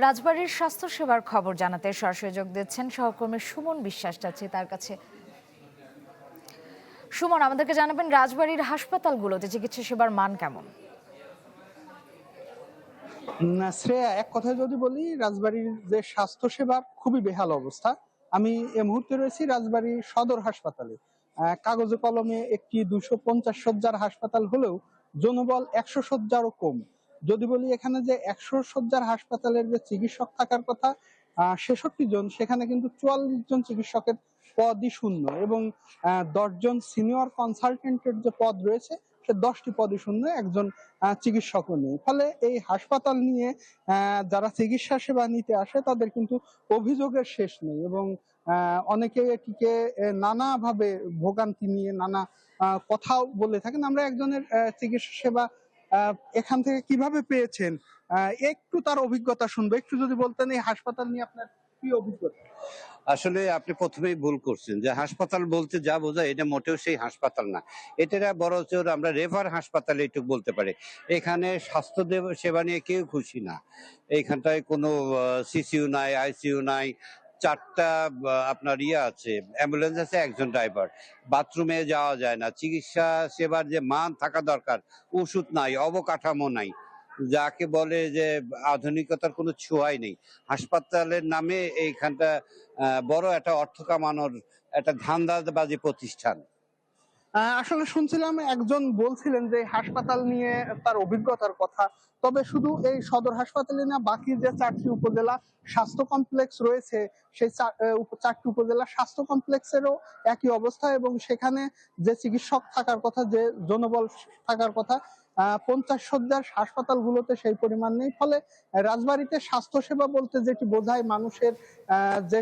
রাজবাড়ীর স্বাস্থ্যসেবার খবর জানাতে সরাসরি যোগ দিচ্ছেন সহকর্মী সুমন বিশ্বাস। যাচ্ছে তার কাছে। সুমন, আমাদেরকে জানাবেন রাজবাড়ীর হাসপাতালগুলোতে চিকিৎসা সেবার মান কেমন? শ্রেয়া, এক কথায় যদি বলি, রাজবাড়ীর যে স্বাস্থ্য সেবার খুবই বেহাল অবস্থা। আমি এই মুহূর্তে রয়েছি রাজবাড়ী সদর হাসপাতালে। কাগজে কলমে একটি 250 শয্যার হাসপাতাল হলেও জনবল 100 শয্যারও কম। যদি বলি এখানে যে 100 শয্যার হাসপাতালের যে চিকিৎসক থাকার কথা 66 জন, সেখানে কিন্তু 44 জন চিকিৎসকের পদই শূন্য এবং 10 জন সিনিয়র কনসালটেন্টের যে পদ রয়েছে সে 10টি পদই শূন্য, একজন চিকিৎসকও নেই। ফলে এই হাসপাতাল নিয়ে যারা চিকিৎসা সেবা নিতে আসে তাদের কিন্তু অভিযোগের শেষ নেই এবং অনেকে এটিকে নানাভাবে ভোগান্তি নিয়ে নানা কথাও বলে থাকেন। আমরা একজনের চিকিৎসা সেবা এখান থেকে কিভাবে পেয়েছেন একটু তার অভিজ্ঞতা শুনবো। একটু যদি বলতেন এই হাসপাতাল নিয়ে আপনার কি অভিজ্ঞতা। আসলে আপনি প্রথমেই ভুল করছেন যে হাসপাতাল বলতে যা বোঝায় এটা মোটেও সেই হাসপাতাল না। এটা বরঞ্চ আমরা রেফার হাসপাতালে একটু বলতে পারি। এখানে স্বাস্থ্য সেবা নিয়ে কেউ খুশি না। এইখানটায় কোনো সিসিইউ নাই, আইসিইউ নাই, 4টা আপনার আছে, অ্যাম্বুলেন্স আছে, একজন ড্রাইভার। বাথরুমে যাওয়া যায় না। চিকিৎসা সেবার যে মান থাকা দরকার, ওষুধ নাই, অবকাঠামো নাই, যাকে বলে যে আধুনিকতার কোনো ছোঁয়াই নেই। হাসপাতালের নামে এইখানটা বড় একটা অর্থ কামানোর একটা ধান্দাবাজি প্রতিষ্ঠান। আসলে শুনছিলাম একজন বলছিলেন যে হাসপাতাল নিয়ে তার অভিজ্ঞতার কথা। তবে শুধু এই সদর হাসপাতালে না, বাকি যে 4টি উপজেলা স্বাস্থ্য কমপ্লেক্স রয়েছে সেই 4টি উপজেলা স্বাস্থ্য কমপ্লেক্সেরও একই অবস্থা এবং সেখানে যে চিকিৎসক থাকার কথা, যে জনবল থাকার কথা, 50 শয্যার হাসপাতালগুলোতে সেই পরিমাণ নেই। ফলে রাজবাড়ীতে স্বাস্থ্যসেবা বলতে যেটি বোঝায় মানুষের যে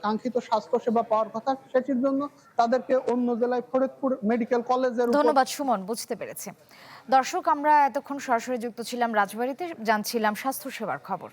কাঙ্ক্ষিত স্বাস্থ্য সেবা পাওয়ার কথা, সেটির জন্য তাদেরকে অন্য জেলায় ফরিদপুর মেডিকেল কলেজের উপর। ধন্যবাদ সুমন, বুঝতে পেরেছি। দর্শক, আমরা এতক্ষণ সরাসরি যুক্ত ছিলাম রাজবাড়ীতে, জানছিলাম স্বাস্থ্যসেবার খবর।